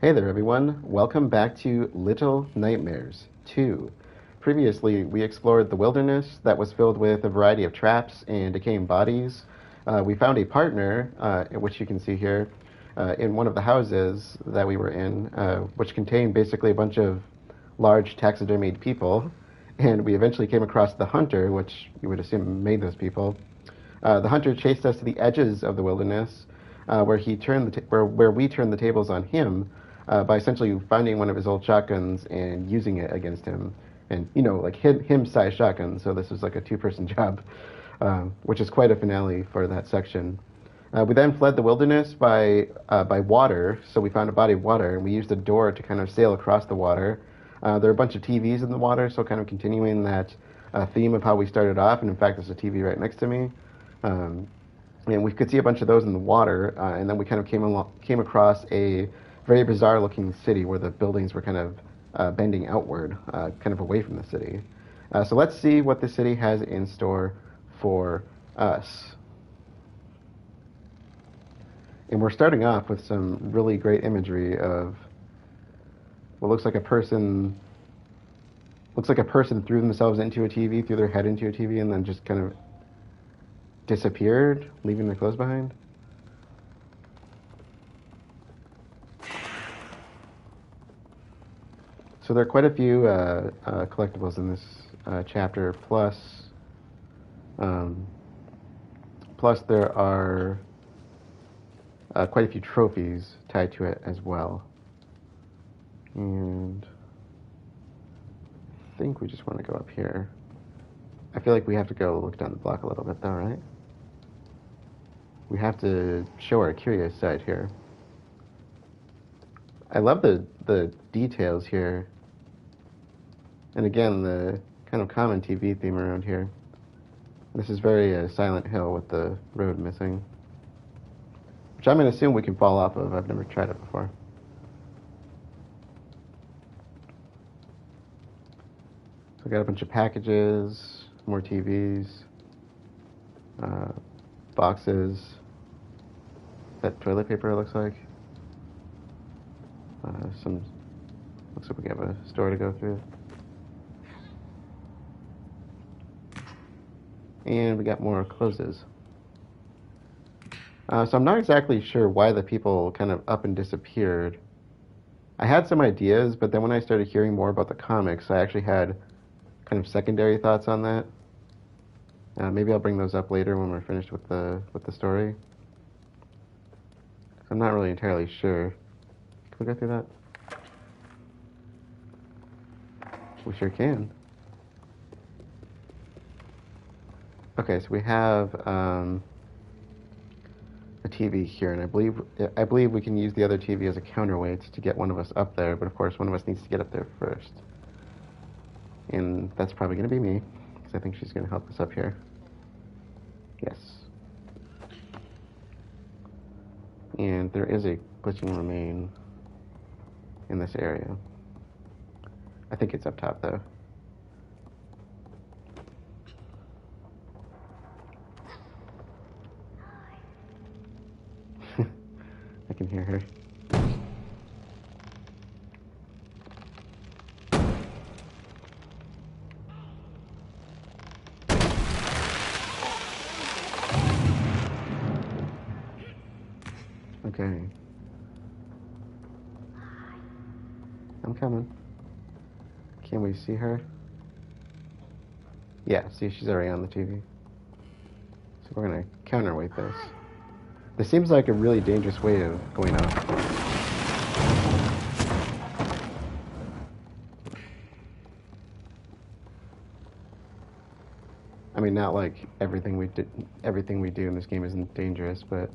Hey there, everyone. Welcome back to Little Nightmares 2. Previously, we explored the wilderness that was filled with a variety of traps and decaying bodies. We found a partner, which you can see here, in one of the houses that we were in, which contained basically a bunch of large taxidermied people. And we eventually came across the hunter, which you would assume made those people. The hunter chased us to the edges of the wilderness, where we turned the tables on him by essentially finding one of his old shotguns and using it against him, and like him-size shotguns. So this was like a two-person job, which is quite a finale for that section. We then fled the wilderness by water, so we found a body of water, and we used a door to kind of sail across the water. There are a bunch of TVs in the water, so kind of continuing that theme of how we started off, and in fact, there's a TV right next to me. Um, and we could see a bunch of those in the water, and then we kind of came across a very bizarre looking city where the buildings were kind of bending outward, kind of away from the city. So let's see what the city has in store for us. And we're starting off with some really great imagery of what looks like a person threw themselves into a TV, threw their head into a TV, and then just kind of disappeared, leaving their clothes behind. So there are quite a few collectibles in this chapter, plus there are quite a few trophies tied to it as well. And I think we just want to go up here. I feel like we have to go look down the block a little bit though, right? We have to show our curious side here. I love the details here. And again, the kind of common TV theme around here. This is very Silent Hill with the road missing. Which I'm going to assume we can fall off of. I've never tried it before. So I got a bunch of packages, more TVs, boxes. That toilet paper, it looks like. Looks like we have a store to go through. And we got more closes. So I'm not exactly sure why the people kind of up and disappeared. I had some ideas, but then when I started hearing more about the comics, I actually had kind of secondary thoughts on that. Maybe I'll bring those up later when we're finished with the story. I'm not really entirely sure. Can we go through that? We sure can. Okay, so we have a TV here, and I believe we can use the other TV as a counterweight to get one of us up there, but of course one of us needs to get up there first. And that's probably going to be me, because I think she's going to help us up here. Yes. And there is a glitching remain in this area. I think it's up top, though. I can hear her. Okay. I'm coming. Can we see her? Yeah, see, she's already on the TV. So we're gonna counterweight this. This seems like a really dangerous way of going up. I mean, not like everything we do in this game isn't dangerous, but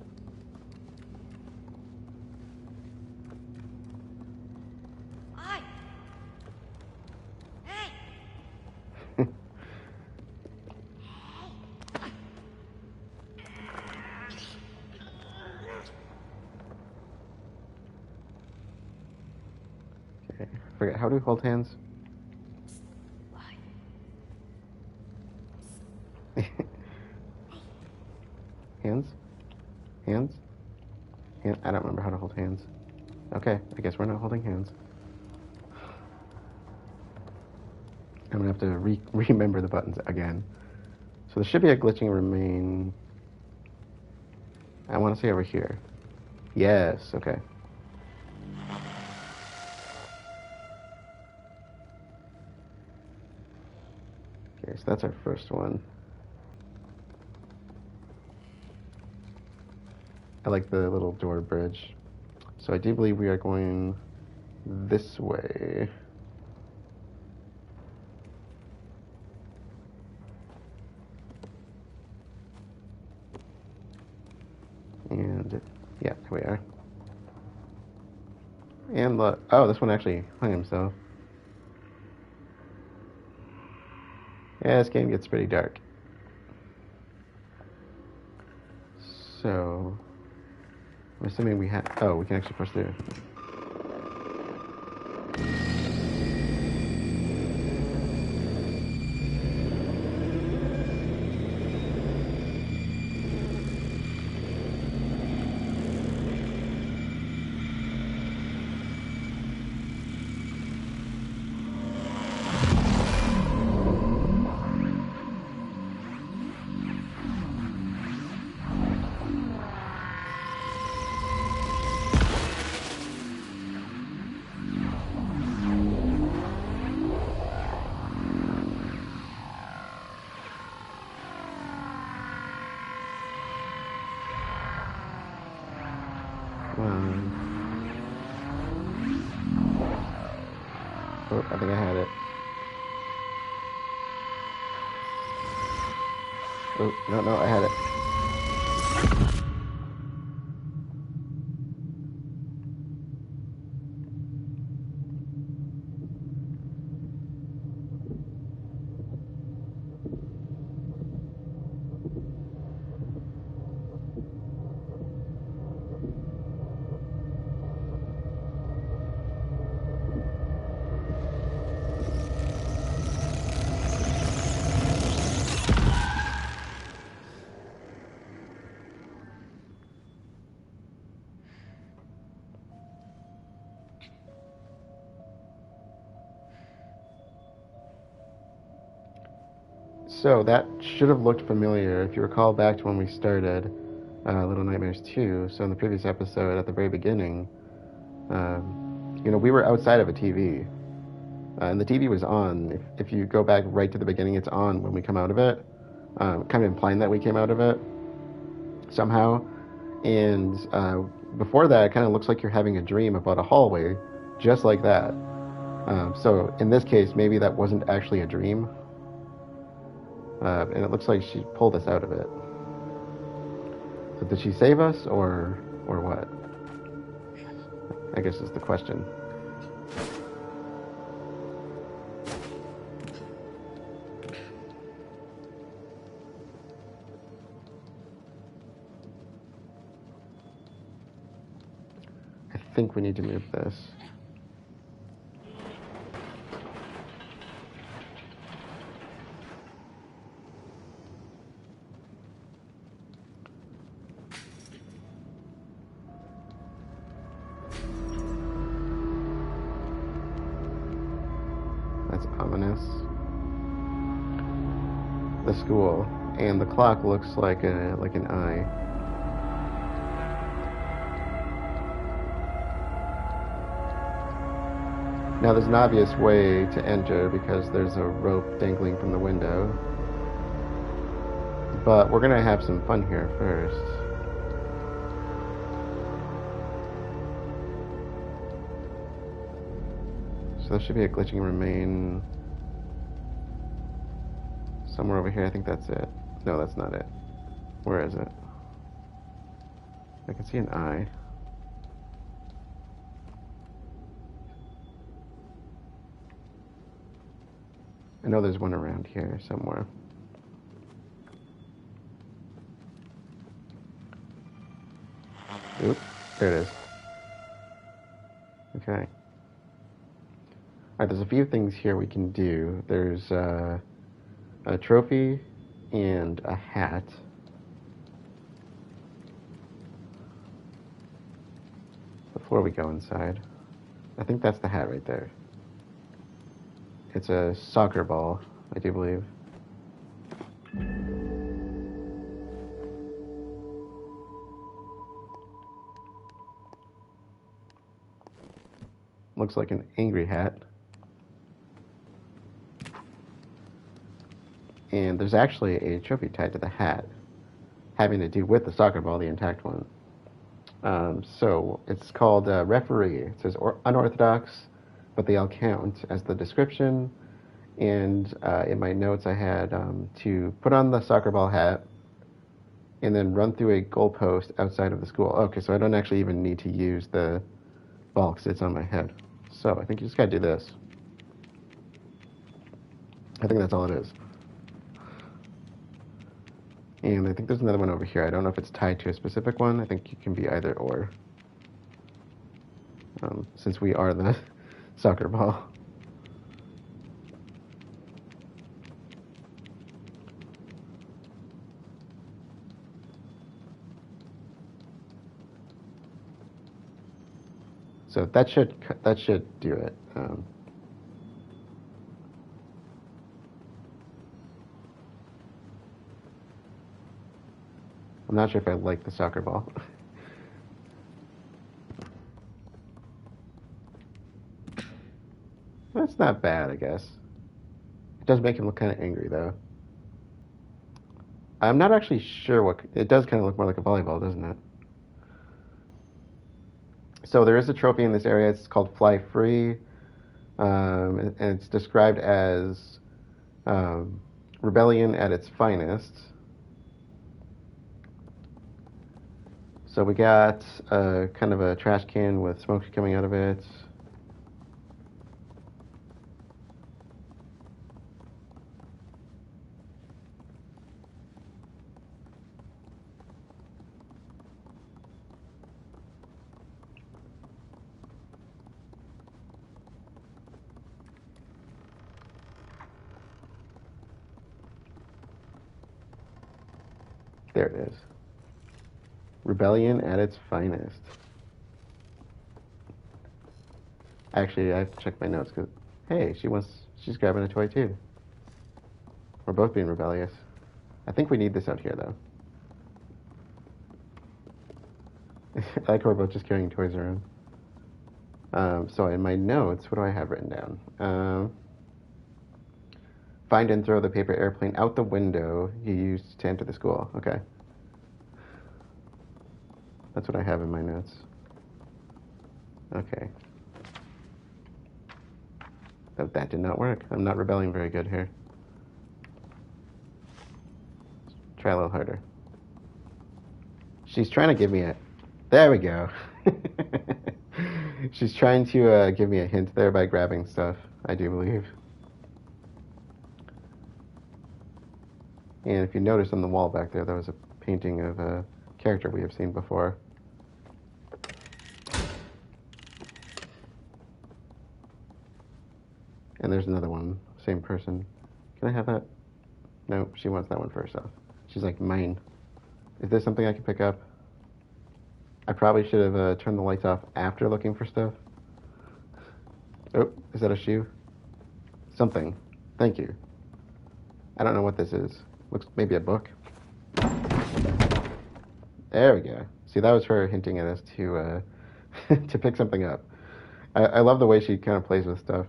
okay. I forget, how do we hold hands? Hands? Hands? I don't remember how to hold hands. Okay, I guess we're not holding hands. I'm gonna have to remember the buttons again. So there should be a glitching remain. I want to say over here. Yes, okay. Okay, so that's our first one. I like the little door bridge. So I do believe we are going this way. And yeah, here we are. And look, oh, this one actually hung himself. Yeah, this game gets pretty dark. So I'm assuming we have. Oh, we can actually push through. Oh, I think I had it. Oh, no, I had it. So that should have looked familiar if you recall back to when we started Little Nightmares 2. So in the previous episode, at the very beginning, we were outside of a TV, and the TV was on. If you go back right to the beginning, it's on when we come out of it, kind of implying that we came out of it somehow. And before that, it kind of looks like you're having a dream about a hallway, just like that. So in this case, maybe that wasn't actually a dream. And it looks like she pulled us out of it. So did she save us, or what? I guess is the question. I think we need to move this. That's ominous. The school, and the clock looks like an eye. Now there's an obvious way to enter because there's a rope dangling from the window. But we're gonna have some fun here first. So there should be a glitching remain somewhere over here. I think that's it. No, that's not it. Where is it? I can see an eye. I know there's one around here somewhere. Oop, there it is. Okay. Alright, there's a few things here we can do. There's a trophy and a hat. before we go inside. I think that's the hat right there. It's a soccer ball, I do believe. Looks like an angry hat. And there's actually a trophy tied to the hat, having to do with the soccer ball, the intact one. So it's called referee. It says unorthodox, but they all count as the description. And in my notes, I had to put on the soccer ball hat and then run through a goalpost outside of the school. Okay, so I don't actually even need to use the ball because it's on my head. So I think you just gotta do this. I think that's all it is. And I think there's another one over here. I don't know if it's tied to a specific one. I think you can be either or. Since we are the soccer ball. So that should do it. I'm not sure if I like the soccer ball. That's not bad, I guess. It does make him look kind of angry, though. I'm not actually sure what... It does kind of look more like a volleyball, doesn't it? So there is a trophy in this area. It's called Fly Free. And it's described as rebellion at its finest. So we got kind of a trash can with smoke coming out of it. There it is. Rebellion at its finest. Actually, I have to check my notes because, hey, she's grabbing a toy too. We're both being rebellious. I think we need this out here, though. I like how we're both just carrying toys around. So in my notes, what do I have written down? Find and throw the paper airplane out the window you used to enter the school. Okay. That's what I have in my notes. Okay. That did not work. I'm not rebelling very good here. Try a little harder. She's trying to give me a... There we go. She's trying to give me a hint there by grabbing stuff, I do believe. And if you notice on the wall back there was a painting of a character we have seen before. And there's another one, same person. Can I have that? No, she wants that one for herself. She's like, mine. Is this something I can pick up? I probably should have turned the lights off after looking for stuff. Oh, is that a shoe? Something. Thank you. I don't know what this is. Looks maybe a book. There we go. See, that was her hinting at us to to pick something up. I love the way she kind of plays with stuff.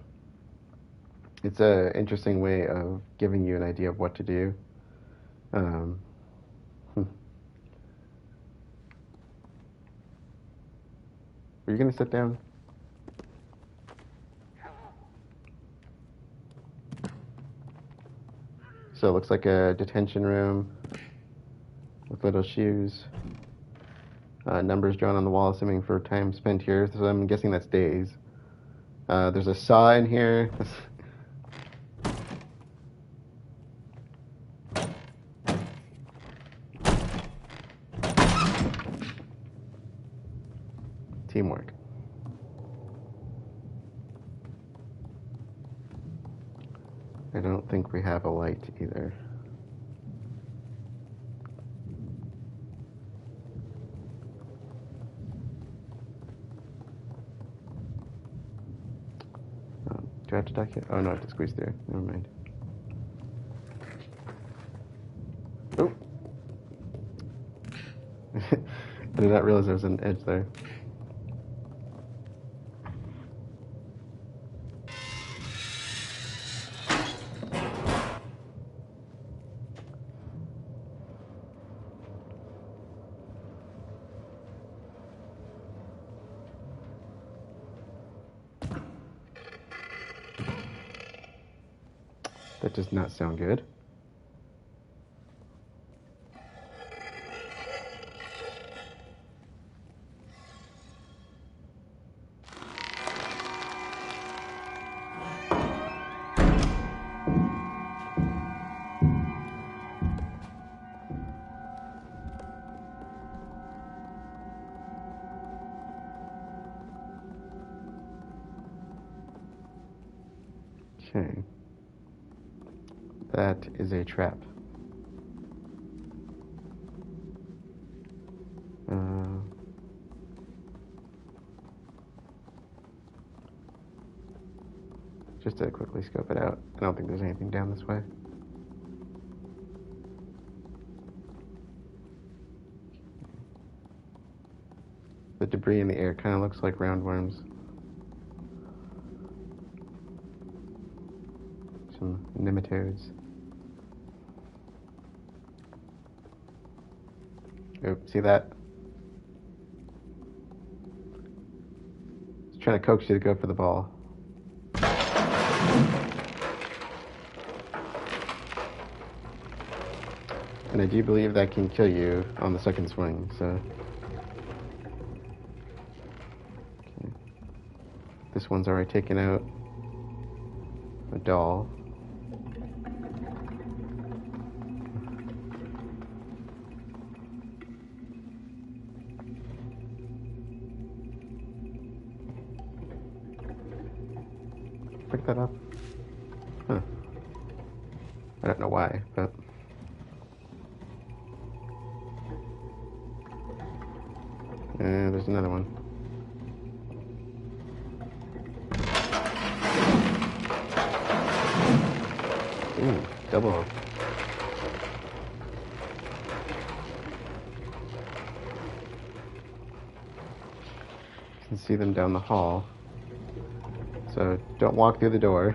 It's an interesting way of giving you an idea of what to do. Are you going to sit down? So it looks like a detention room with little shoes. Numbers drawn on the wall, assuming for time spent here. So I'm guessing that's days. There's a saw in here. Teamwork. I don't think we have a light either. Do I have to duck it? Oh no, I have to squeeze through. Never mind. Oh! I did not realize there was an edge there. That does not sound good. Okay. That is a trap. Just to quickly scope it out. I don't think there's anything down this way. The debris in the air kind of looks like roundworms. Some nematodes. Oh, see that? It's trying to coax you to go for the ball. And I do believe that can kill you on the second swing, so... Okay. This one's already taken out a doll. Pick that up? Huh. I don't know why, but... there's another one. Ooh, double. You can see them down the hall. So don't walk through the door.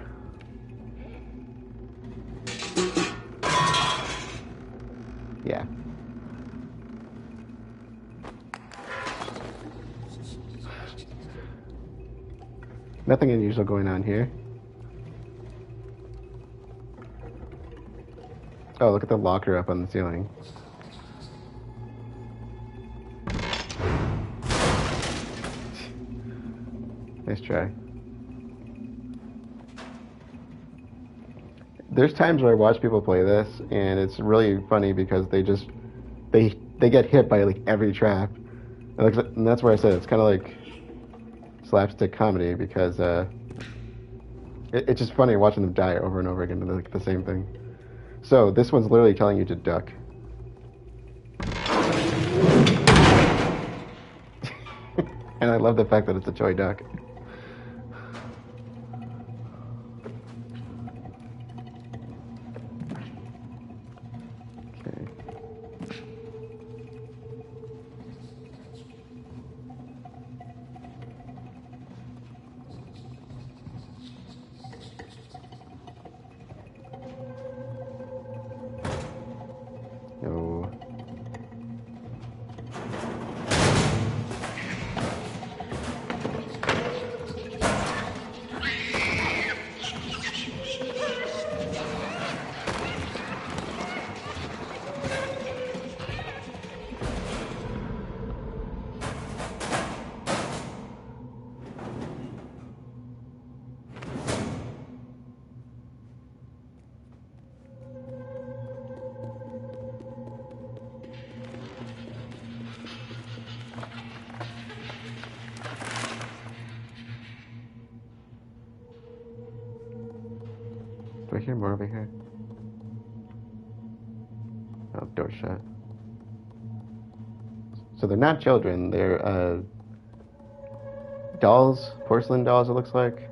Yeah. Nothing unusual going on here. Oh, look at the locker up on the ceiling. Nice try. There's times where I watch people play this, and it's really funny because they get hit by like every trap, and that's where I said it's kind of like slapstick comedy because it's just funny watching them die over and over again to like the same thing. So this one's literally telling you to duck. And I love the fact that it's a toy duck. No. Do I hear more over here? Oh, door shut. So they're not children, they're dolls, porcelain dolls it looks like.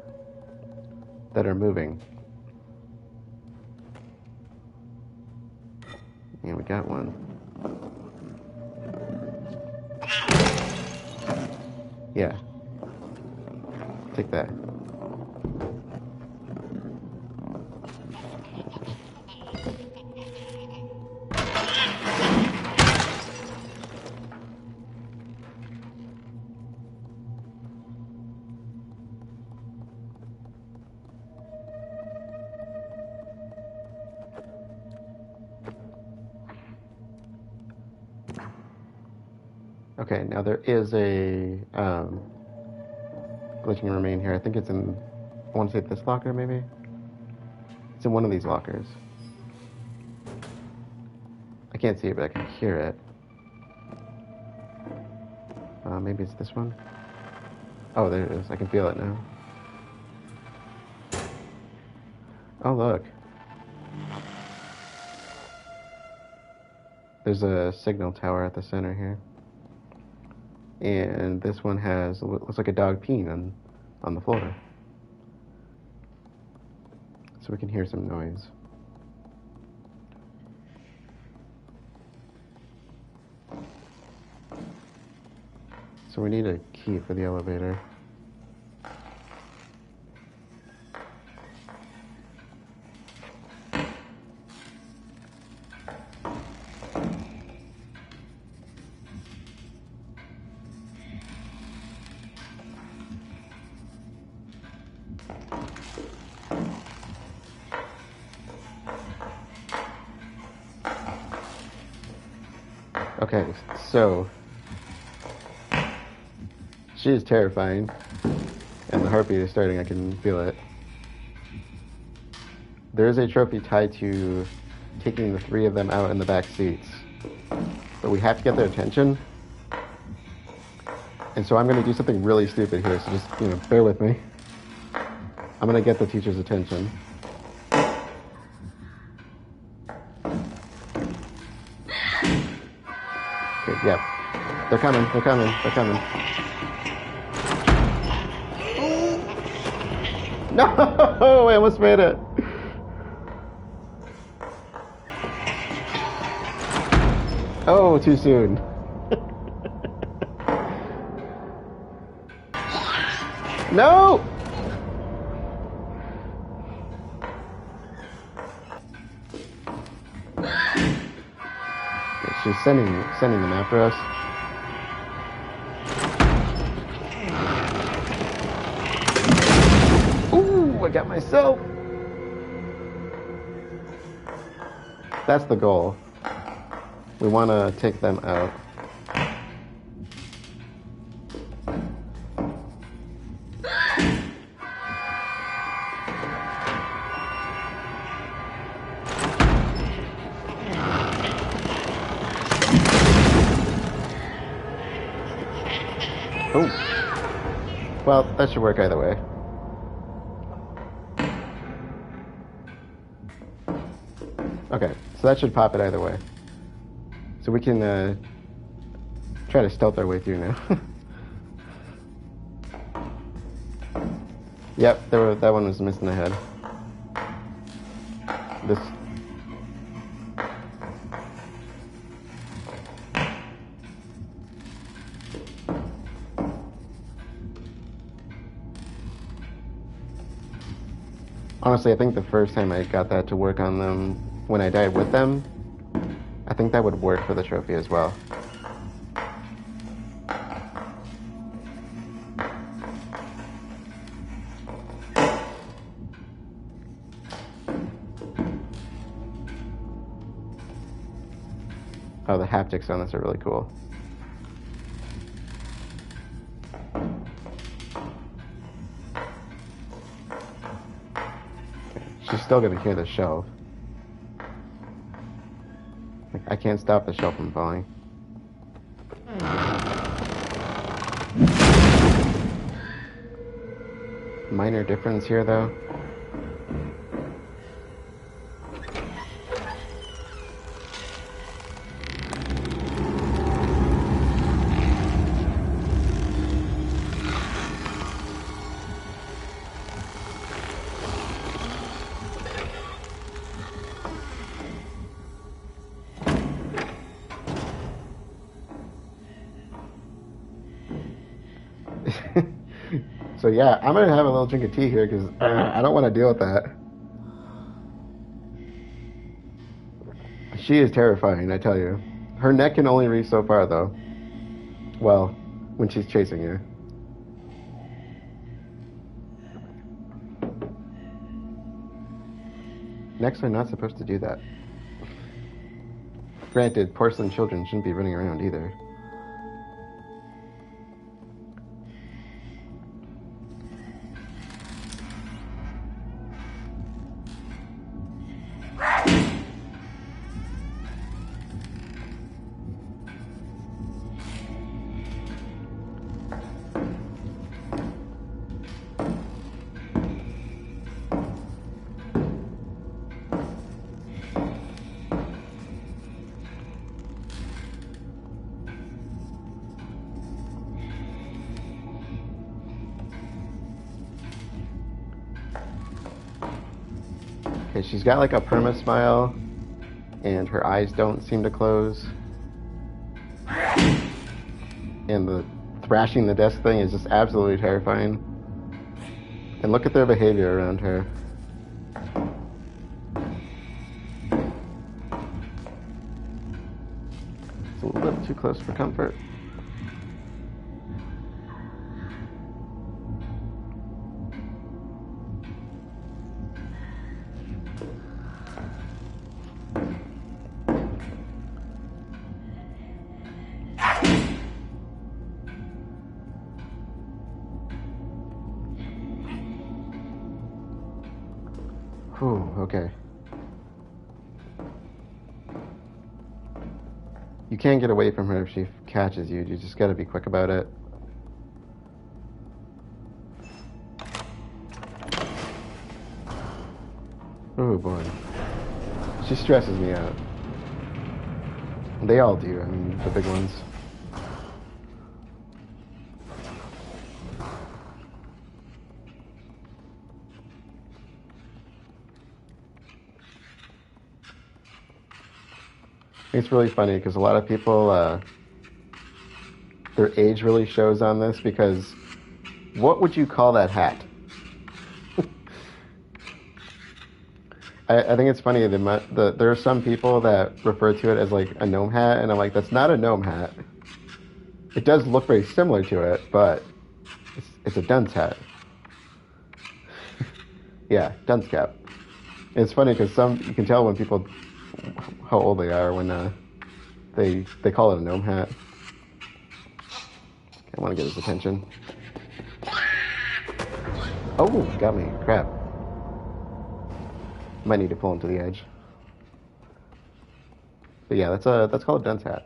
that are moving. Yeah, we got one. Yeah. Take that. Okay, now there is a glitching remain here. I think it's in, I want to say this locker maybe? It's in one of these lockers. I can't see it, but I can hear it. Maybe it's this one? Oh, there it is. I can feel it now. Oh, look. There's a signal tower at the center here. And this one has, looks like a dog peeing on the floor. So we can hear some noise. So we need a key for the elevator. Okay, so she is terrifying, and the heartbeat is starting. I can feel it. There is a trophy tied to taking the 3 of them out in the back seats, but we have to get their attention. And so I'm going to do something really stupid here. So just bear with me. I'm going to get the teacher's attention. Okay, yeah, they're coming. They're coming. They're coming. No! I almost made it. Oh, too soon. No! She's sending them after us. Ooh, I got myself. That's the goal. We want to take them out. Oh. Well, that should work either way. Okay, so that should pop it either way. So we can try to stealth our way through now. Yep, that one was missing the head. This. Honestly, I think the first time I got that to work on them, when I died with them, I think that would work for the trophy as well. Oh, the haptics on this are really cool. She's still gonna hear the shelf. I can't stop the shelf from falling. Minor difference here, though. So yeah, I'm gonna have a little drink of tea here because I don't want to deal with that. She is terrifying, I tell you. Her neck can only reach so far, though. Well, when she's chasing you. Necks are not supposed to do that. Granted, porcelain children shouldn't be running around either. Okay, she's got like a perma smile, and her eyes don't seem to close. And the thrashing the desk thing is just absolutely terrifying. And look at their behavior around her. It's a little bit too close for comfort. Whew, okay. You can't get away from her if she catches you. You just gotta be quick about it. Oh boy. She stresses me out. They all do, I mean, the big ones. It's really funny because a lot of people, their age really shows on this because what would you call that hat? I think it's funny that there are some people that refer to it as like a gnome hat, and I'm like, that's not a gnome hat. It does look very similar to it, but it's a dunce hat. Yeah, dunce cap. And it's funny because you can tell when people how old they are when they call it a gnome hat. I want to get his attention. Oh, got me. Crap. Might need to pull him to the edge. But yeah, that's called a dunce hat.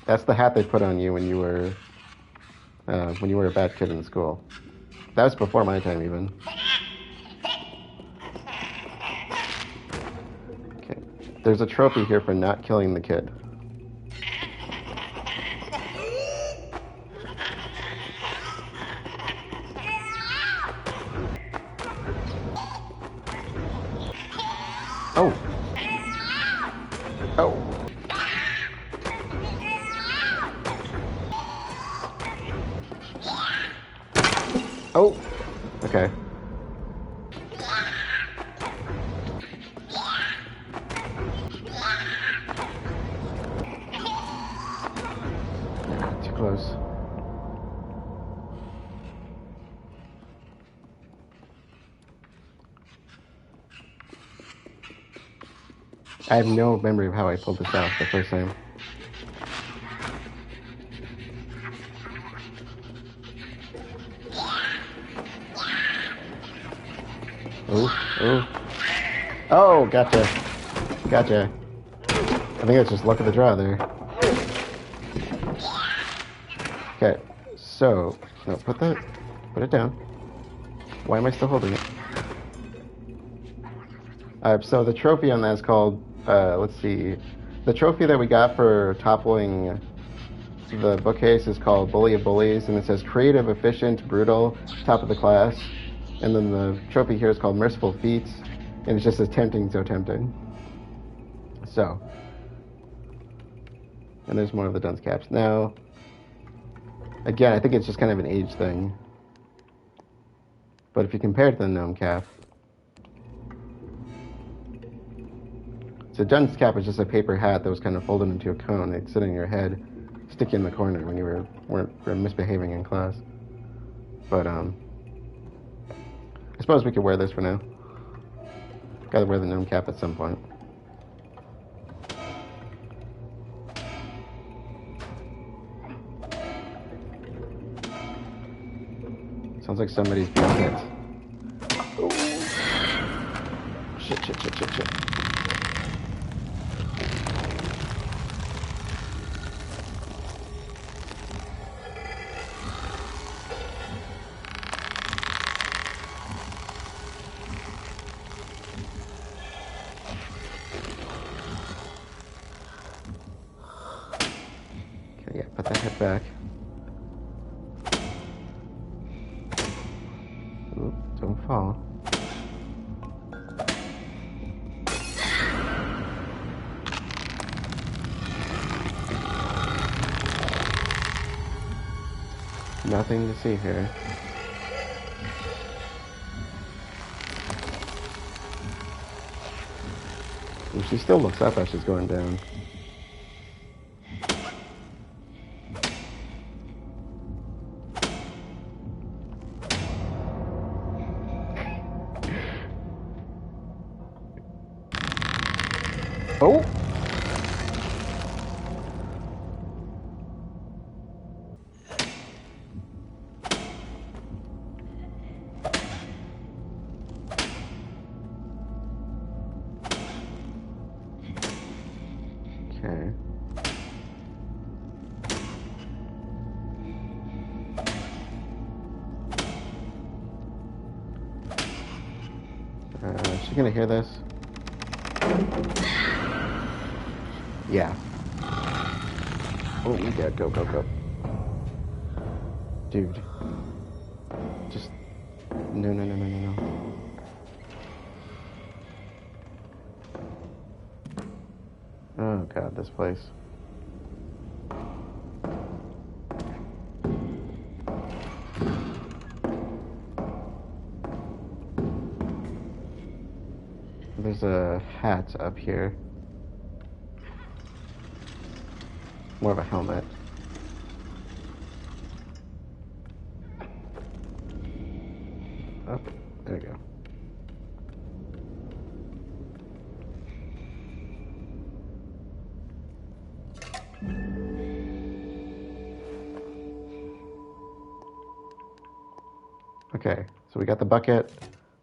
That's the hat they put on you when you were a bad kid in school. That was before my time even. Okay. There's a trophy here for not killing the kid. Oh. Oh. Oh. Okay. Too close. I have no memory of how I pulled this out the first time. Oh, oh, gotcha. Gotcha. I think it's just luck of the draw there. Okay, so, no, put it down. Why am I still holding it? So the trophy on that is called, let's see, the trophy that we got for toppling the bookcase is called Bully of Bullies, and it says creative, efficient, brutal, top of the class. And then the trophy here is called Merciful Feats, and it's just as tempting, so tempting. So, and there's more of the dunce caps. Now, again, I think it's just kind of an age thing. But if you compare it to the gnome cap, so Jen's cap was just a paper hat that was kind of folded into a cone. It'd sit on your head, stick you in the corner when you were misbehaving in class. But I suppose we could wear this for now. Gotta wear the gnome cap at some point. Sounds like somebody's being hit. Oh. Shit. Okay, yeah, put that head back. Ooh, don't fall. Nothing to see here. Ooh, she still looks up as she's going down. Oh! Okay. Is she gonna hear this? Yeah. Oh, you dead. Go. Dude. Just... No. Oh, God, this place. There's a hat up here. More of a helmet. Oh, there we go. Okay, so we got the bucket,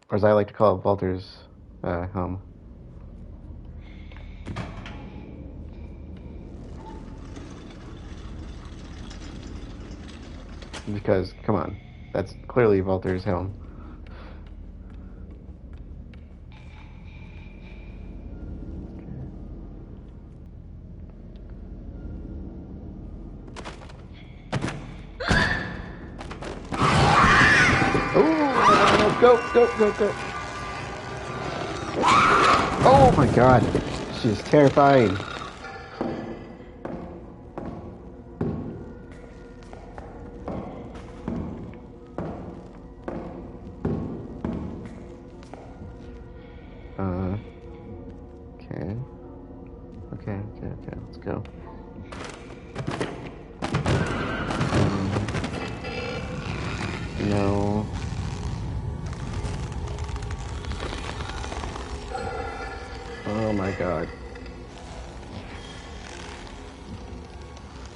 or as I like to call it, Walter's helm. Because, come on, that's clearly Walter's helm. Oh, go. Oh my God, she is terrifying. Okay, let's go. No. Oh my God.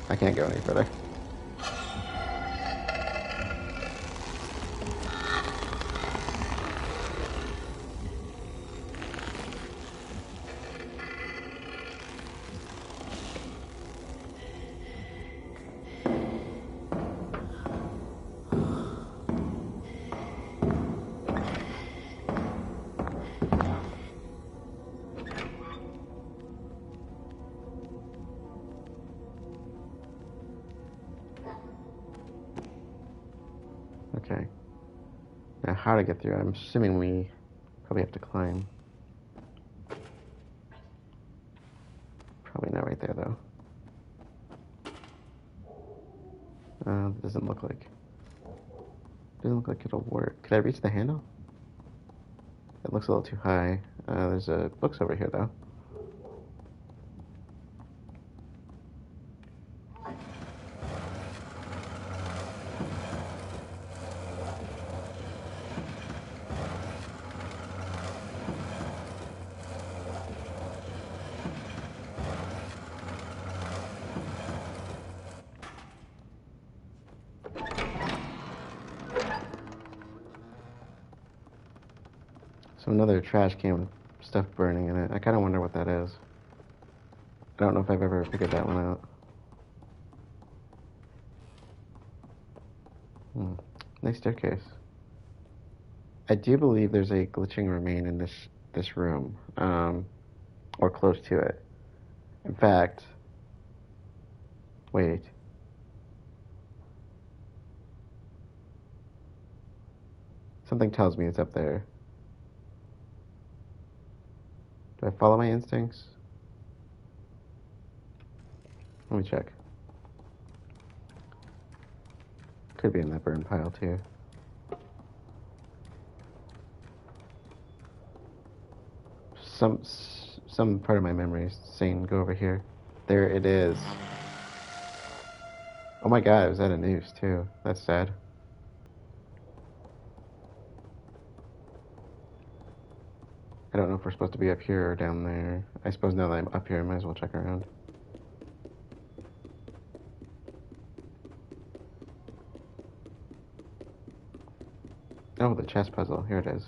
I can't go any further. Okay. Now how to get through? I'm assuming we probably have to climb. Probably not right there, though. Doesn't look like. Doesn't look like it'll work. Could I reach the handle? It looks a little too high. There's books over here, though. So another trash can with stuff burning in it. I kind of wonder what that is. I don't know if I've ever figured that one out. Nice staircase. I do believe there's a glitching remain in this room, or close to it. In fact, wait. Something tells me it's up there. Do I follow my instincts? Let me check. Could be in that burn pile too. Some part of my memory is saying go over here. There it is. Oh my god, it was at a noose too. That's sad. I don't know if we're supposed to be up here or down there. I suppose now that I'm up here, I might as well check around. Oh, the chess puzzle. Here it is.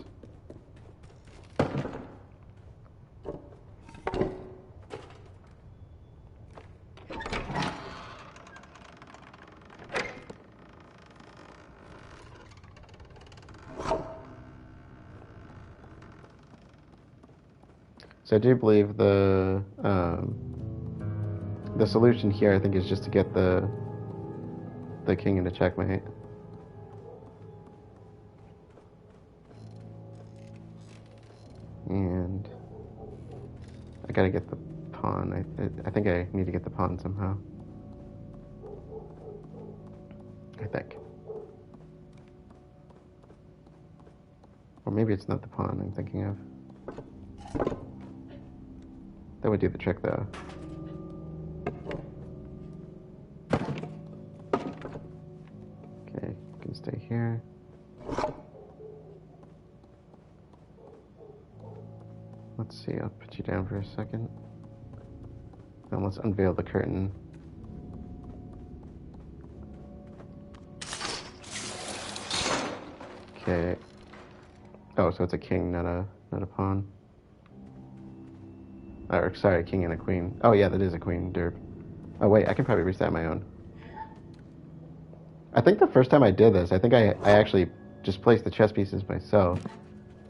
So I do believe the solution here, I think, is just to get the king into checkmate. And I gotta get the pawn. I think I need to get the pawn somehow. I think. Or maybe it's not the pawn I'm thinking of. That would do the trick, though. Okay, you can stay here. Let's see, I'll put you down for a second. Now let's unveil the curtain. Okay. Oh, so it's a king, not a pawn. Or, sorry, king and a queen. Oh, yeah, that is a queen, derp. Oh, wait, I can probably reset on my own. I think the first time I did this, I think I actually just placed the chess pieces myself.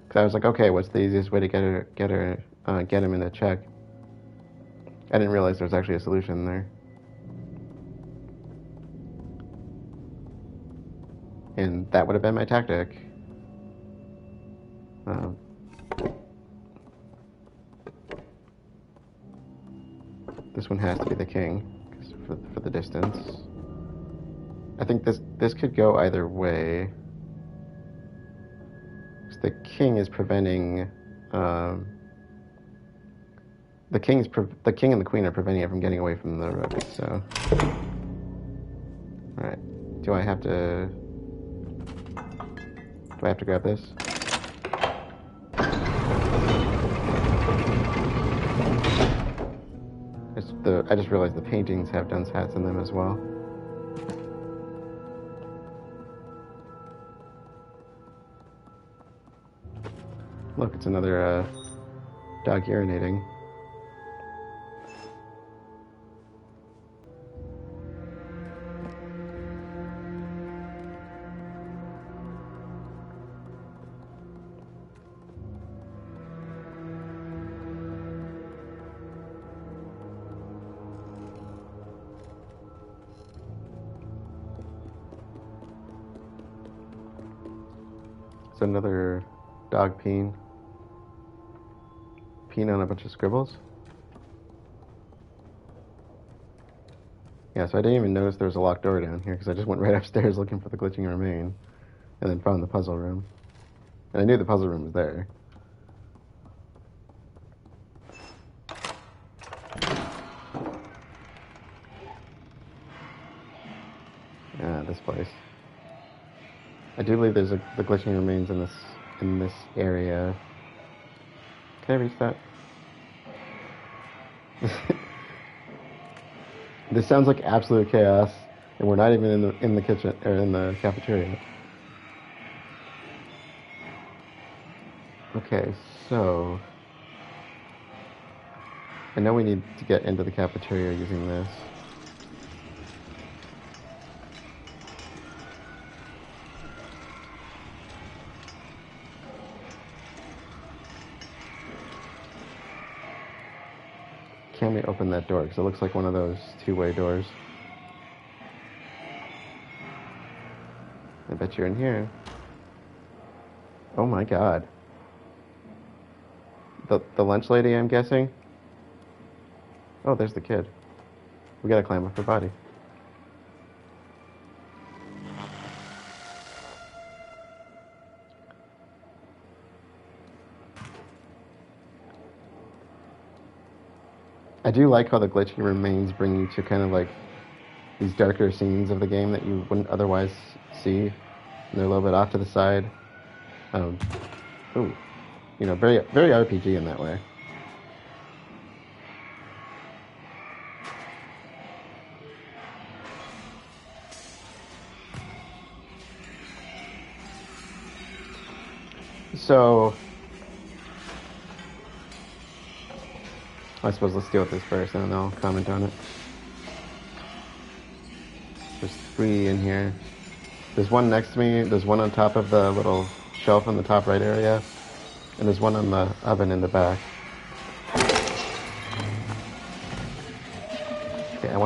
Because I was like, okay, what's the easiest way to get him in a check? I didn't realize there was actually a solution there. And that would have been my tactic. This one has to be the king, for the distance. I think this could go either way. The king is preventing. The king and the queen are preventing it from getting away from the rook. So, all right. Do I have to grab this? I just realized the paintings have dunce hats in them as well. Look, it's another dog urinating. It's another dog peeing. Peeing on a bunch of scribbles. Yeah, so I didn't even notice there was a locked door down here because I just went right upstairs looking for the glitching remain. and then found the puzzle room. And I knew the puzzle room was there. Ah, this place. I do believe there's the glitching remains in this area. Can I reach that? This sounds like absolute chaos, and we're not even in the kitchen or in the cafeteria. Okay, so I know we need to get into the cafeteria using this. Can we open that door? Because it looks like one of those two-way doors. I bet you're in here. Oh my god. The lunch lady, I'm guessing? Oh, there's the kid. We gotta climb up her body. I do like how the glitching remains bring you to kind of like these darker scenes of the game that you wouldn't otherwise see. And they're a little bit off to the side. Ooh. You know, very RPG in that way. So, I suppose let's deal with this first and then I'll comment on it. There's 3 in here. There's one next to me, there's one on top of the little shelf in the top right area, and there's one on the oven in the back. Okay, you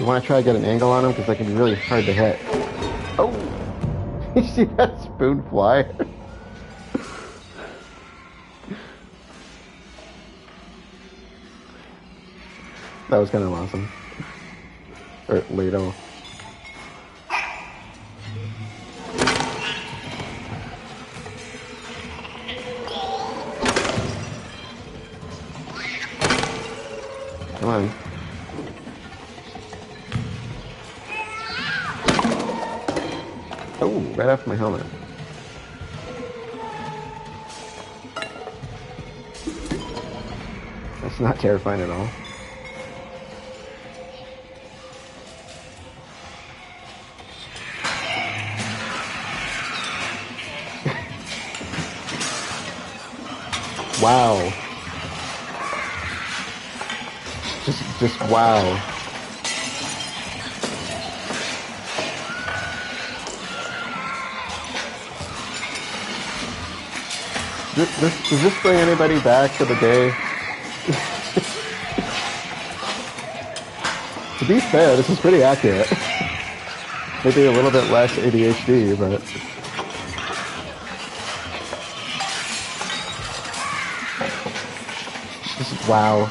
want to try to get an angle on them because they can be really hard to hit. Oh! You see that spoon fly? That was kind of awesome. Or Ladle. Come on. Oh, right off my helmet. That's not terrifying at all. Wow. Just wow. Does this bring anybody back to the day? To be fair, this is pretty accurate. Maybe a little bit less ADHD, but... Just wow.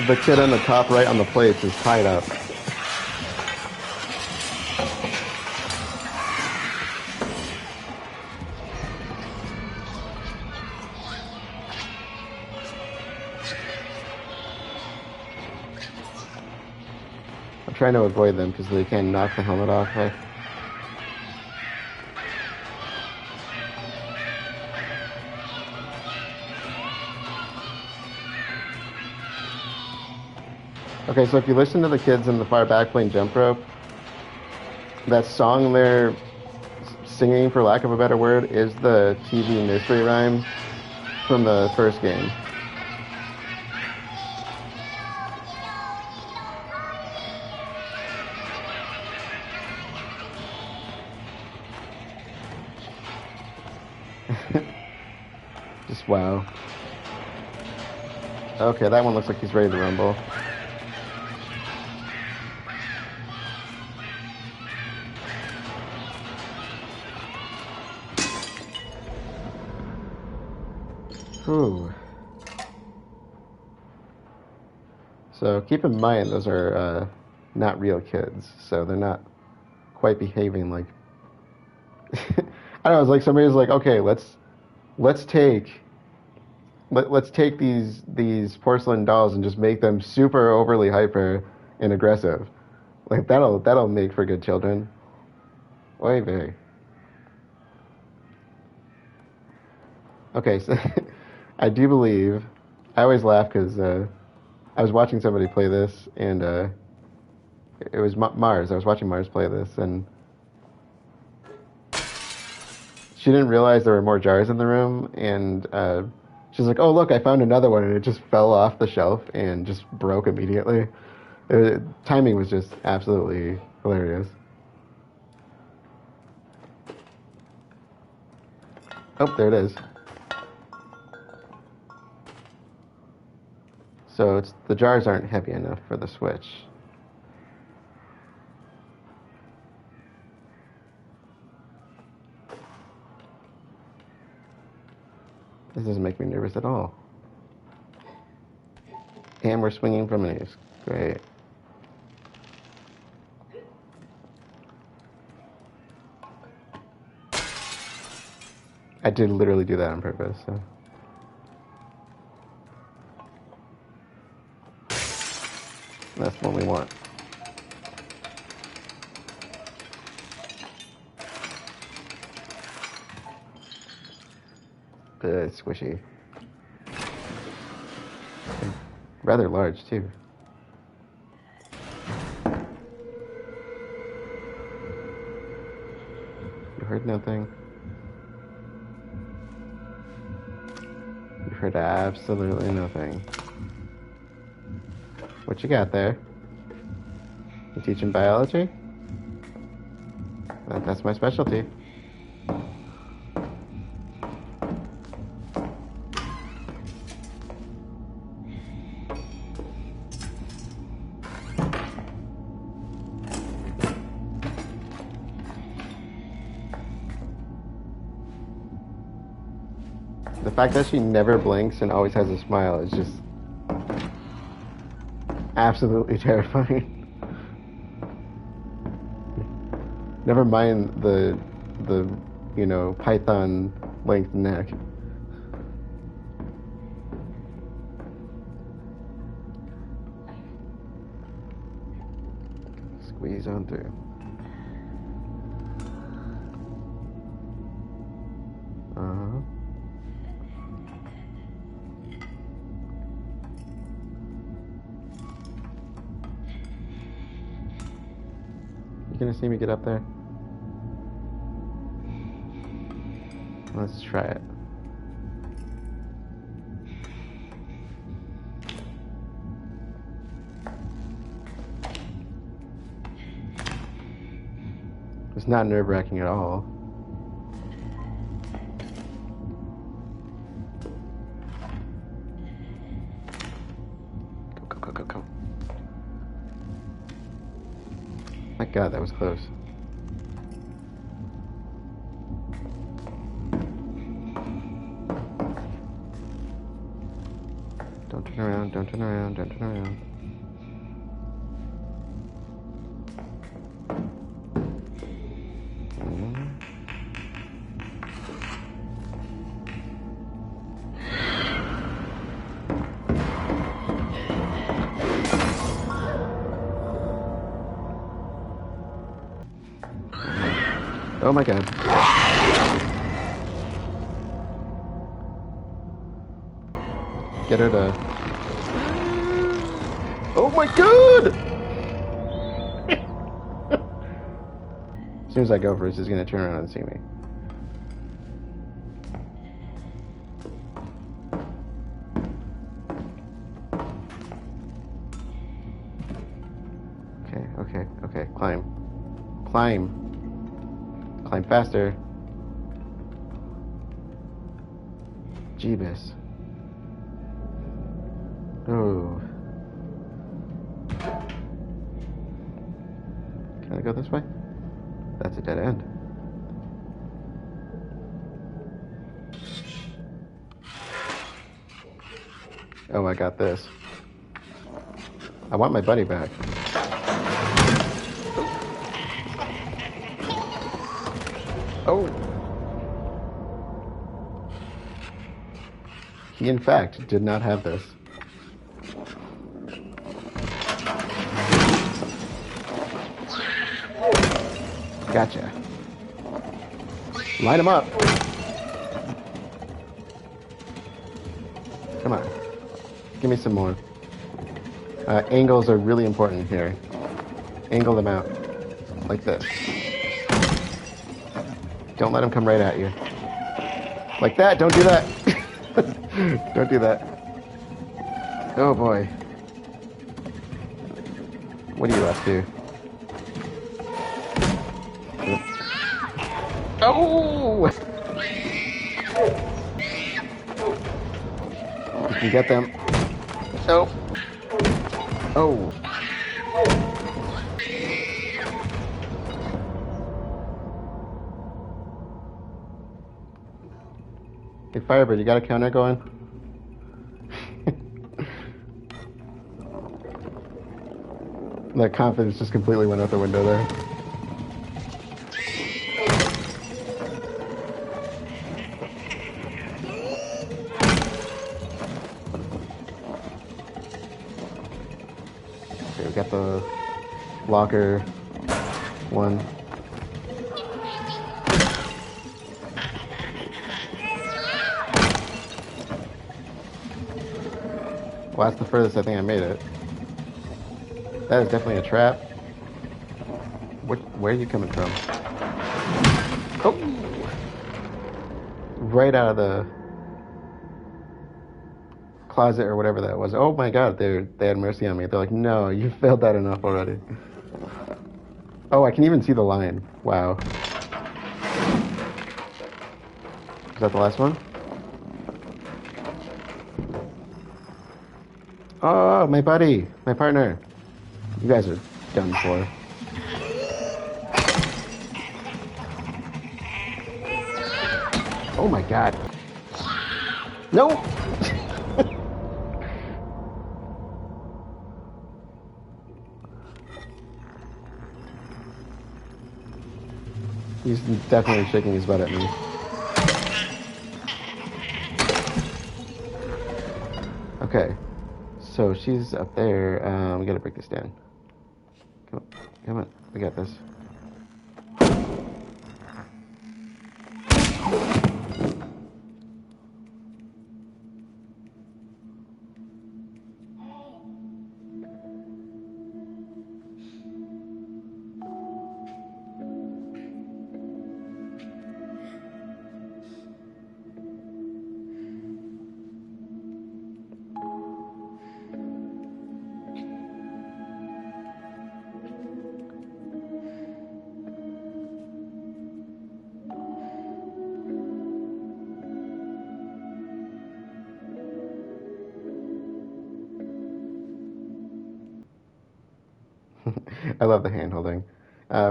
The kid on the top right on the plates is tied up. I'm trying to avoid them because they can knock the helmet off. Right? Okay, so if you listen to the kids in the far back playing jump rope, that song they're singing, for lack of a better word, is the TV nursery rhyme from the first game. Just wow. Okay, that one looks like he's ready to rumble. Ooh. So keep in mind, those are not real kids, so they're not quite behaving like. I don't know. It's like somebody's like, okay, let's take let's take these porcelain dolls and just make them super overly hyper and aggressive. Like that'll make for good children. Oy vey. Okay, so I do believe. I always laugh because I was watching somebody play this, and it was Mars. I was watching Mars play this, and she didn't realize there were more jars in the room, and she's like, "Oh, look, I found another one," and it just fell off the shelf and just broke immediately. Timing was just absolutely hilarious. Oh, there it is. So the jars aren't heavy enough for the switch. This doesn't make me nervous at all. And we're swinging from an ace. Great. I did literally do that on purpose, so. That's what we want. Good, squishy. And rather large, too. You heard nothing. You heard absolutely nothing. What you got there? You teaching biology? That's my specialty. The fact that she never blinks and always has a smile is just absolutely terrifying. Never mind the python length neck. Squeeze on through. Uh-huh. You gonna see me get up there? Let's try it. It's not nerve-wracking at all. Go, go, go, go, go. My God, that was close. Don't turn around, don't turn around, don't turn around. Oh my God. Get her to... Oh my God! As soon as I go first, he's gonna turn around and see me. Okay, climb. Climb faster. Jeebus. Oh. Can I go this way? That's a dead end. Oh, I got this. I want my buddy back. Oh! He, in fact, did not have this. Gotcha. Line him up. Come on. Give me some more. Angles are really important here. Angle them out. Like this. Don't let him come right at you. Like that. Don't do that. Don't do that. Oh boy. What are you up to? Oh! You can get them. Oh. Oh. Hey, Firebird, you got a counter going? That confidence just completely went out the window there. Okay, we got the locker one. Well, that's the furthest I think I made it. That is definitely a trap. Where are you coming from? Oh! Right out of the closet or whatever that was. Oh my god, they had mercy on me. They're like, no, you failed that enough already. Oh, I can even see the line. Wow. Is that the last one? Oh, my buddy, my partner. You guys are done for. Oh my god. No! He's definitely shaking his butt at me. Okay. So she's up there. We gotta break this down. Come on. We got this. I love the hand holding.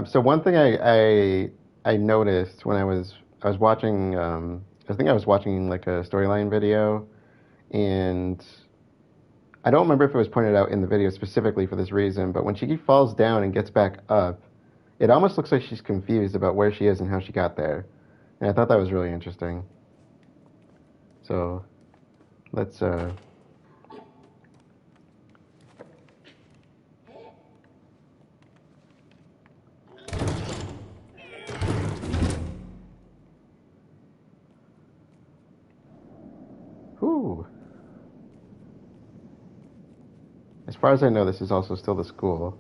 So one thing I noticed when I was watching I think I was watching like a storyline video, and I don't remember if it was pointed out in the video specifically for this reason, but when she falls down and gets back up, it almost looks like she's confused about where she is and how she got there, and I thought that was really interesting. So let's whew. As far as I know, this is also still the school.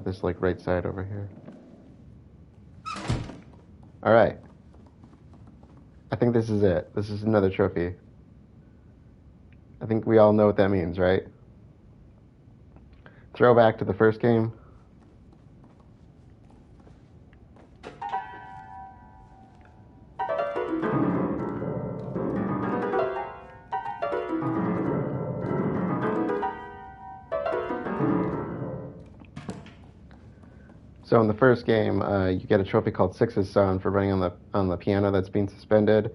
This like right side over here. All right. I think this is it. This is another trophy. I think we all know what that means, right? Throwback to the first game. So in the first game, you get a trophy called Six's Son for running on the piano that's being suspended.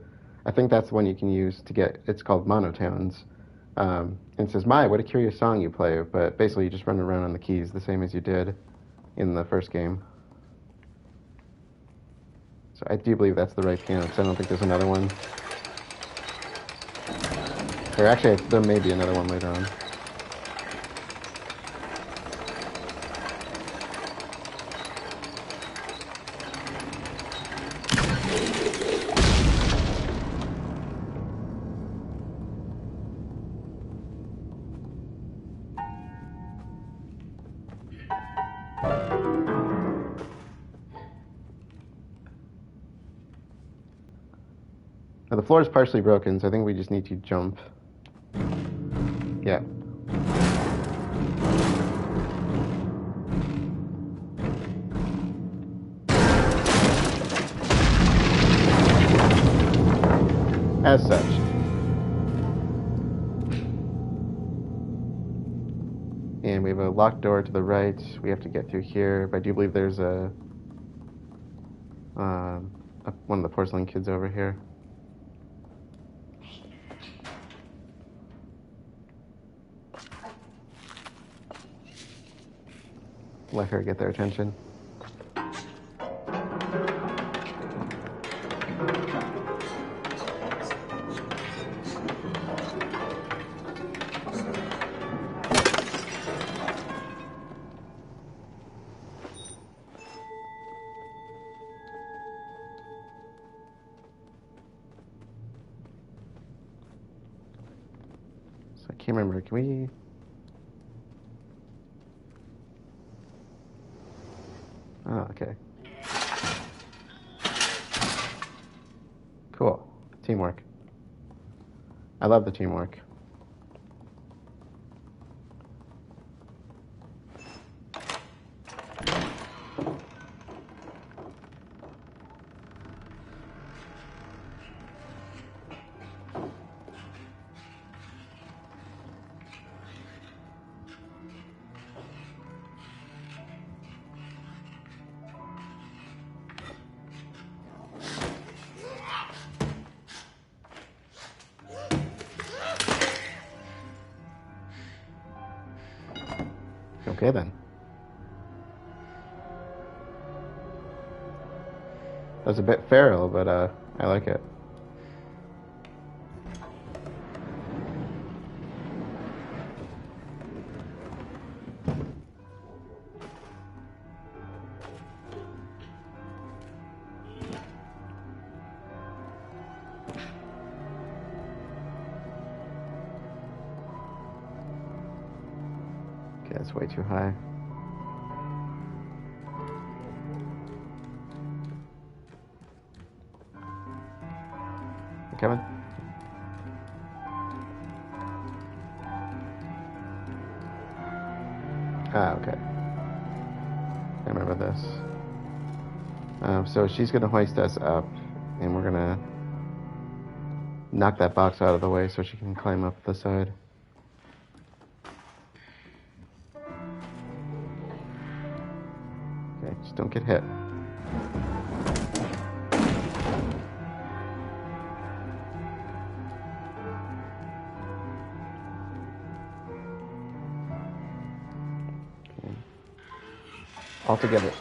I think that's the one you can use to get, it's called monotones. And it says, "My, what a curious song you play," but basically you just run around on the keys the same as you did in the first game. So I do believe that's the right piano, because I don't think there's another one. Or actually, there may be another one later on. Now, the floor is partially broken, so I think we just need to jump. Yeah. As such. And we have a locked door to the right. We have to get through here, but I do believe there's one of the porcelain kids over here. Let her get their attention. So I can't remember, can we... Oh, okay. Cool. Teamwork. I love the teamwork. Okay, then. That's a bit feral, but I like it. Okay, that's way too high. You coming? Ah, okay. I remember this. So she's gonna hoist us up, and we're gonna knock that box out of the way so she can climb up the side. Okay, just don't get hit. Okay. All together.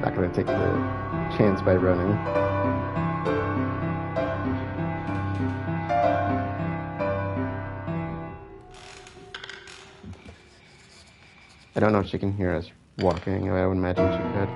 Not gonna take the chance by running. I don't know if she can hear us walking. I would imagine she could.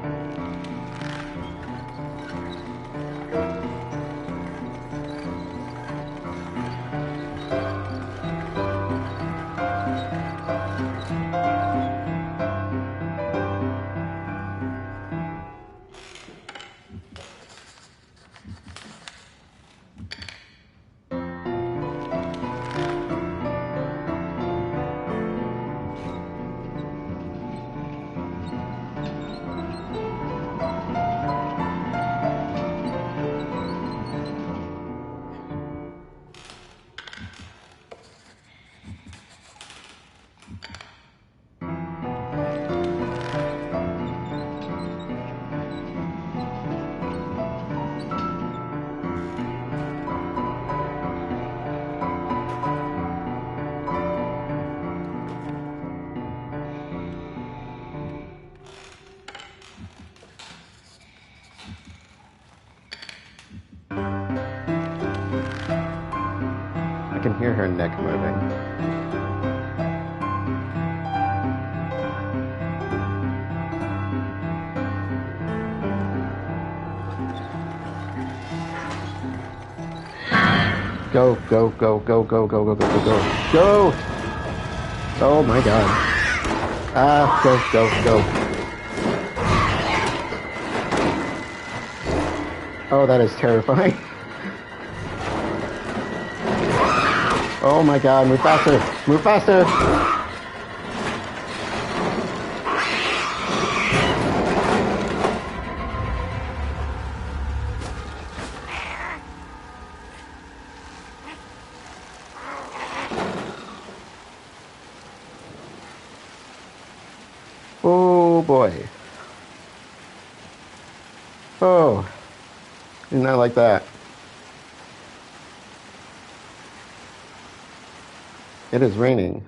can hear her neck moving. Go, go, go, go, go, go, go, go, go, go. Go! Oh my god. Ah, go, go, go. Oh, that is terrifying. Oh my god, move faster! Move faster! Oh boy. Oh. Did not like that. It is raining.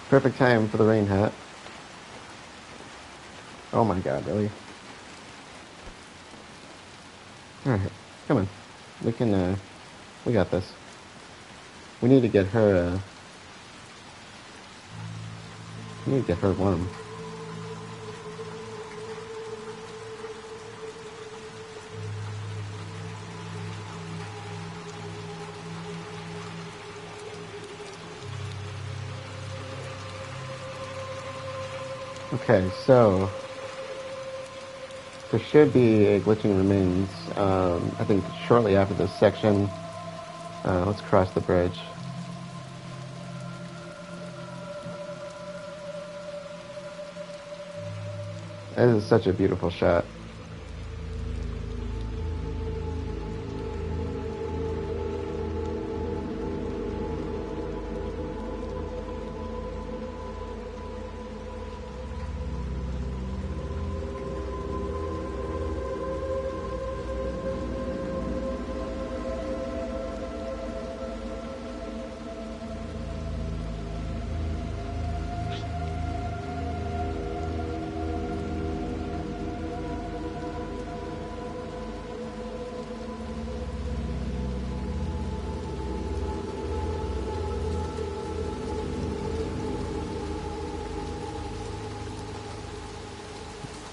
Perfect time for the rain hat. Oh my god, really? Alright, come on. We can, we got this. We need to get her, we need to get her warm. Okay, so there should be a glitching remains, I think shortly after this section. Let's cross the bridge. This is such a beautiful shot.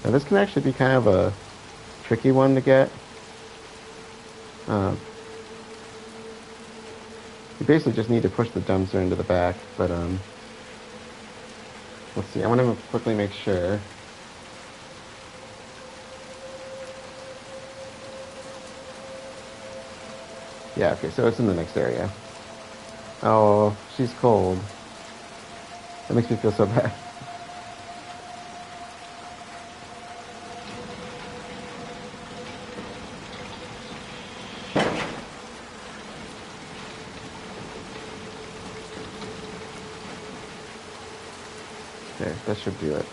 Now this can actually be kind of a tricky one to get. You basically just need to push the dumpster into the back, but let's see, I want to quickly make sure. Yeah, okay, so it's in the next area. Oh, she's cold. That makes me feel so bad. Okay, that should do it.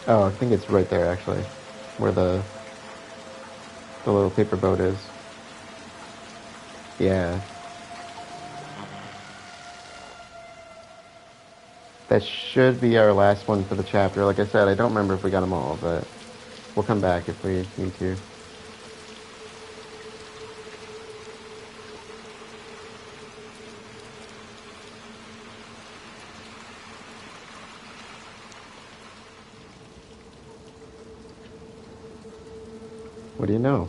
Oh, I think it's right there actually, where the little paper boat is. Yeah. That should be our last one for the chapter. Like I said, I don't remember if we got them all, but we'll come back if we need to. What do you know?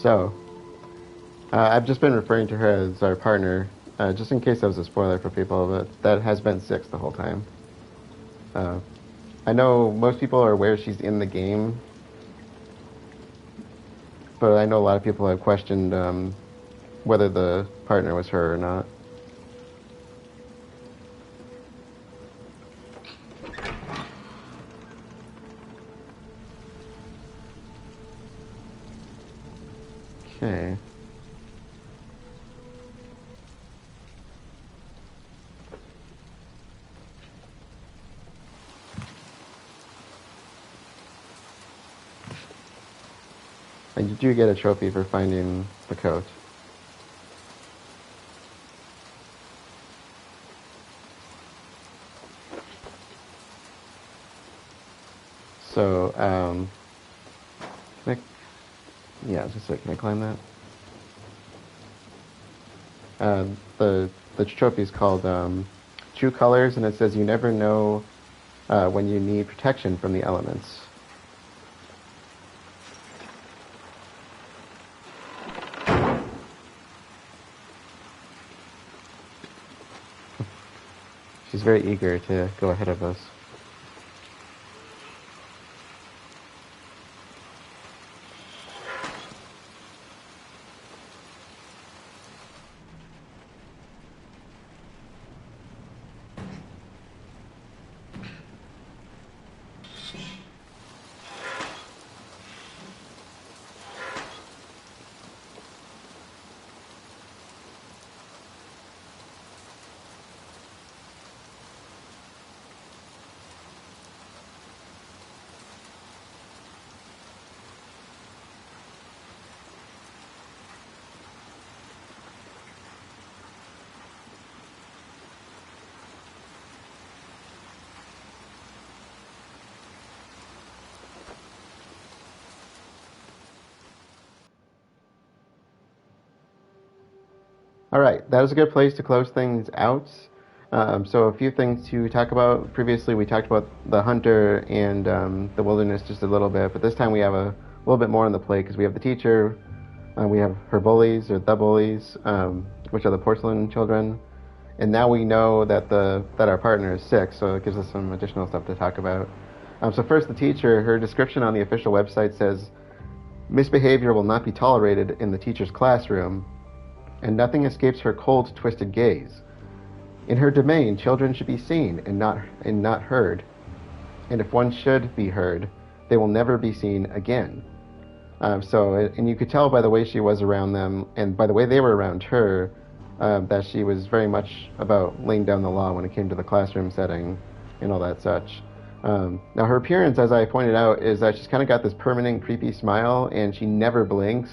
So, I've just been referring to her as our partner, just in case that was a spoiler for people, but that has been Six the whole time. I know most people are aware she's in the game, but I know a lot of people have questioned whether the partner was her or not. Okay. And you do get a trophy for finding the coat. So, can I, yeah, just a, can I climb that? The trophy is called True Colors, and it says you never know when you need protection from the elements. She's very eager to go ahead of us. All right, that is a good place to close things out. So a few things to talk about. Previously, we talked about the hunter and the wilderness just a little bit, but this time we have a little bit more on the plate because we have the teacher, we have her bullies or the bullies, which are the porcelain children, and now we know that our partner is sick, so it gives us some additional stuff to talk about. So first, the teacher. Her description on the official website says, "Misbehavior will not be tolerated in the teacher's classroom, and nothing escapes her cold, twisted gaze. In her domain, children should be seen and not heard. And if one should be heard, they will never be seen again." And you could tell by the way she was around them, and by the way they were around her, that she was very much about laying down the law when it came to the classroom setting and all that such. Now her appearance, as I pointed out, is that she's kind of got this permanent creepy smile, and she never blinks.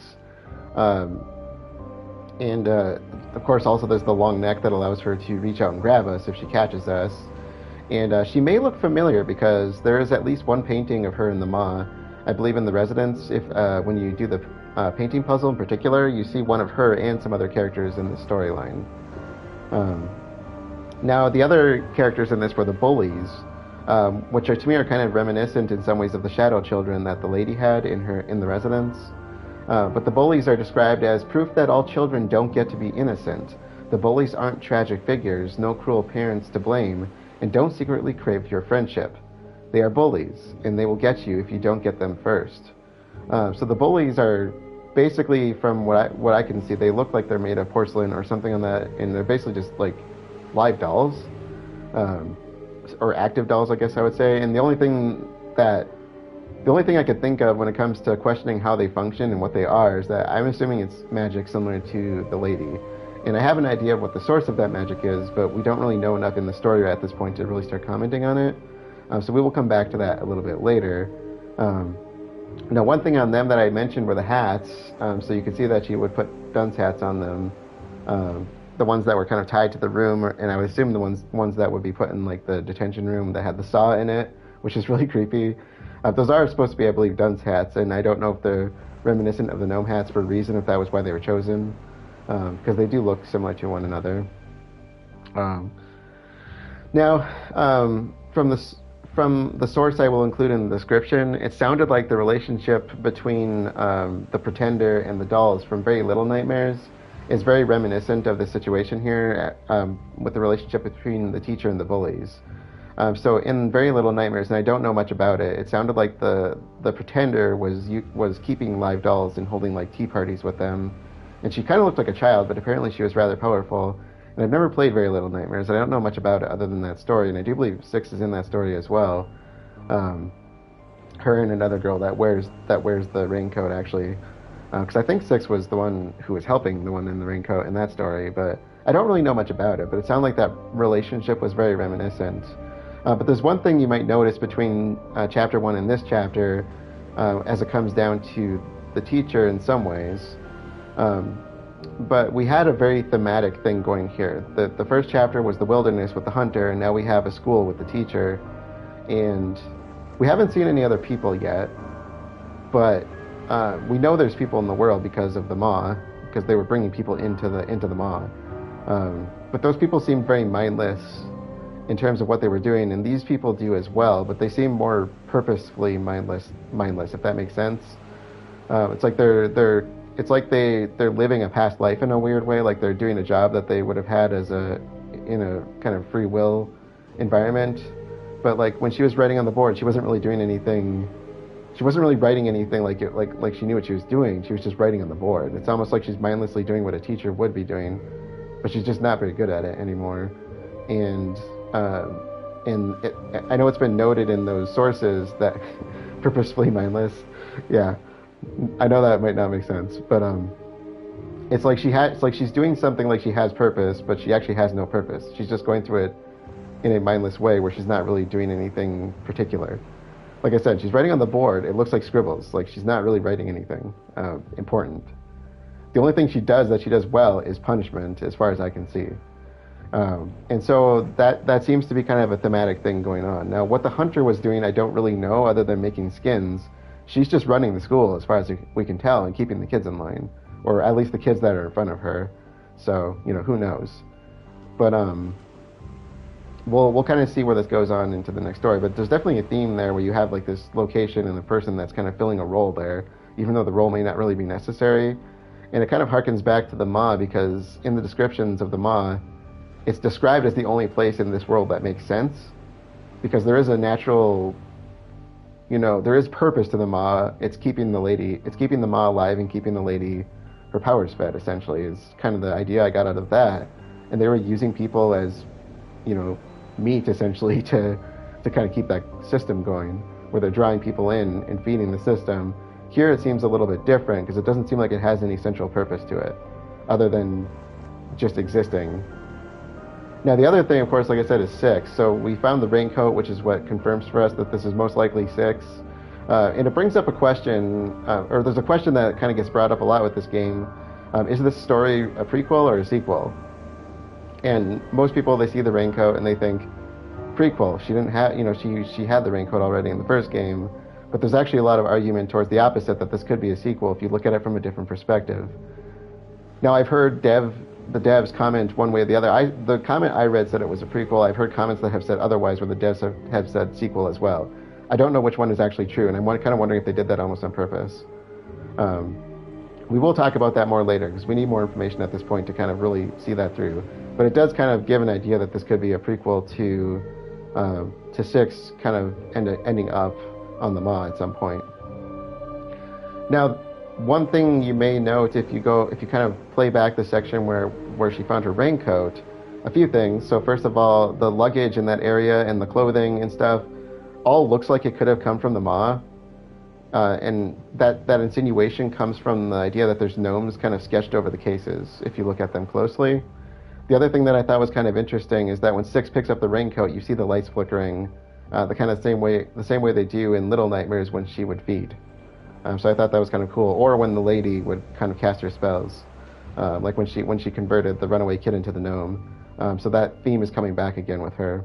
Of course, also there's the long neck that allows her to reach out and grab us if she catches us. And she may look familiar because there is at least one painting of her in the maw. I believe in the residence, if when you do the painting puzzle in particular, you see one of her and some other characters in the storyline. Now, the other characters in this were the bullies, which are, to me, are kind of reminiscent in some ways of the shadow children that the lady had in the residence. But the bullies are described as proof that all children don't get to be innocent. The bullies aren't tragic figures, no cruel parents to blame, and don't secretly crave your friendship. They are bullies, and they will get you if you don't get them first. So the bullies are basically, from what I can see, they look like they're made of porcelain or something on that, and they're basically just like live dolls, or active dolls, I guess I would say. And the only thing I could think of when it comes to questioning how they function and what they are is that I'm assuming it's magic similar to the lady. And I have an idea of what the source of that magic is, but we don't really know enough in the story at this point to really start commenting on it. So we will come back to that a little bit later. Now, one thing on them that I mentioned were the hats. So you can see that she would put dunce hats on them. The ones that were kind of tied to the room, and I would assume the ones that would be put in like the detention room that had the saw in it, which is really creepy. Those are supposed to be, I believe, dunce hats, and I don't know if they're reminiscent of the gnome hats for a reason, if that was why they were chosen, because they do look similar to one another. From the source I will include in the description, it sounded like the relationship between the pretender and the dolls from Very Little Nightmares is very reminiscent of the situation here with the relationship between the teacher and the bullies. So in Very Little Nightmares, and I don't know much about it, it sounded like the pretender was keeping live dolls and holding like tea parties with them, and she kind of looked like a child, but apparently she was rather powerful. And I've never played Very Little Nightmares. I don't know much about it other than that story, and I do believe Six is in that story as well. Her and another girl that wears the raincoat actually, because I think Six was the one who was helping the one in the raincoat in that story, but I don't really know much about it. But it sounded like that relationship was very reminiscent. But there's one thing you might notice between chapter 1 and this chapter, as it comes down to the teacher in some ways. But we had a very thematic thing going here. The first chapter was the wilderness with the hunter, and now we have a school with the teacher. And we haven't seen any other people yet, but we know there's people in the world because of the Maw, because they were bringing people into the Maw. But those people seemed very mindless in terms of what they were doing, and these people do as well, but they seem more purposefully mindless, if that makes sense. It's like they're living a past life in a weird way, like they're doing a job that they would have had in a kind of free will environment. But like when she was writing on the board, she wasn't really doing anything. She wasn't really writing anything like she knew what she was doing. She was just writing on the board. It's almost like she's mindlessly doing what a teacher would be doing, but she's just not very good at it anymore. And I know it's been noted in those sources that purposefully mindless. Yeah, I know that might not make sense, but it's like she's doing something like she has purpose, but she actually has no purpose. She's just going through it in a mindless way where she's not really doing anything particular. Like I said, she's writing on the board. It looks like scribbles. Like she's not really writing anything important. The only thing she does well is punishment, as far as I can see. And so that seems to be kind of a thematic thing going on. Now, what the hunter was doing, I don't really know, other than making skins. She's just running the school, as far as we can tell, and keeping the kids in line, or at least the kids that are in front of her. So, who knows? But we'll kind of see where this goes on into the next story. But there's definitely a theme there where you have like this location and a person that's kind of filling a role there, even though the role may not really be necessary. And it kind of harkens back to the Maw, because in the descriptions of the Maw, it's described as the only place in this world that makes sense, because there is a natural, there is purpose to the Maw. It's keeping the Maw alive and keeping the lady her powers fed, essentially, is kind of the idea I got out of that. And they were using people as, meat, essentially, to kind of keep that system going, where they're drawing people in and feeding the system. Here it seems a little bit different, because it doesn't seem like it has any central purpose to it, other than just existing. Now, the other thing, of course, like I said, is Six. So we found the raincoat, which is what confirms for us that this is most likely Six. And it brings up a question, or there's a question that kind of gets brought up a lot with this game. Is this story a prequel or a sequel? And most people, they see the raincoat and they think, prequel. She didn't have, she had the raincoat already in the first game. But there's actually a lot of argument towards the opposite, that this could be a sequel if you look at it from a different perspective. Now, I've heard the devs comment one way or the other. The comment I read said it was a prequel. I've heard comments that have said otherwise, where the devs have said sequel as well. I don't know which one is actually true, and I'm kind of wondering if they did that almost on purpose. We will talk about that more later, because we need more information at this point to kind of really see that through. But it does kind of give an idea that this could be a prequel to Six, kind of ending up on the Maw at some point. Now, one thing you may note if you kind of play back the section where she found her raincoat, a few things. So first of all, the luggage in that area and the clothing and stuff all looks like it could have come from the Maw. And that insinuation comes from the idea that there's gnomes kind of sketched over the cases, if you look at them closely. The other thing that I thought was kind of interesting is that when Six picks up the raincoat, you see the lights flickering, the same way they do in Little Nightmares when she would feed. So I thought that was kind of cool. Or when the lady would kind of cast her spells, like when she converted the runaway kid into the gnome. So that theme is coming back again with her.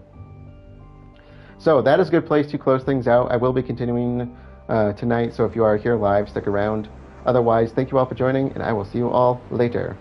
So that is a good place to close things out. I will be continuing tonight, so if you are here live, stick around. Otherwise, thank you all for joining, and I will see you all later.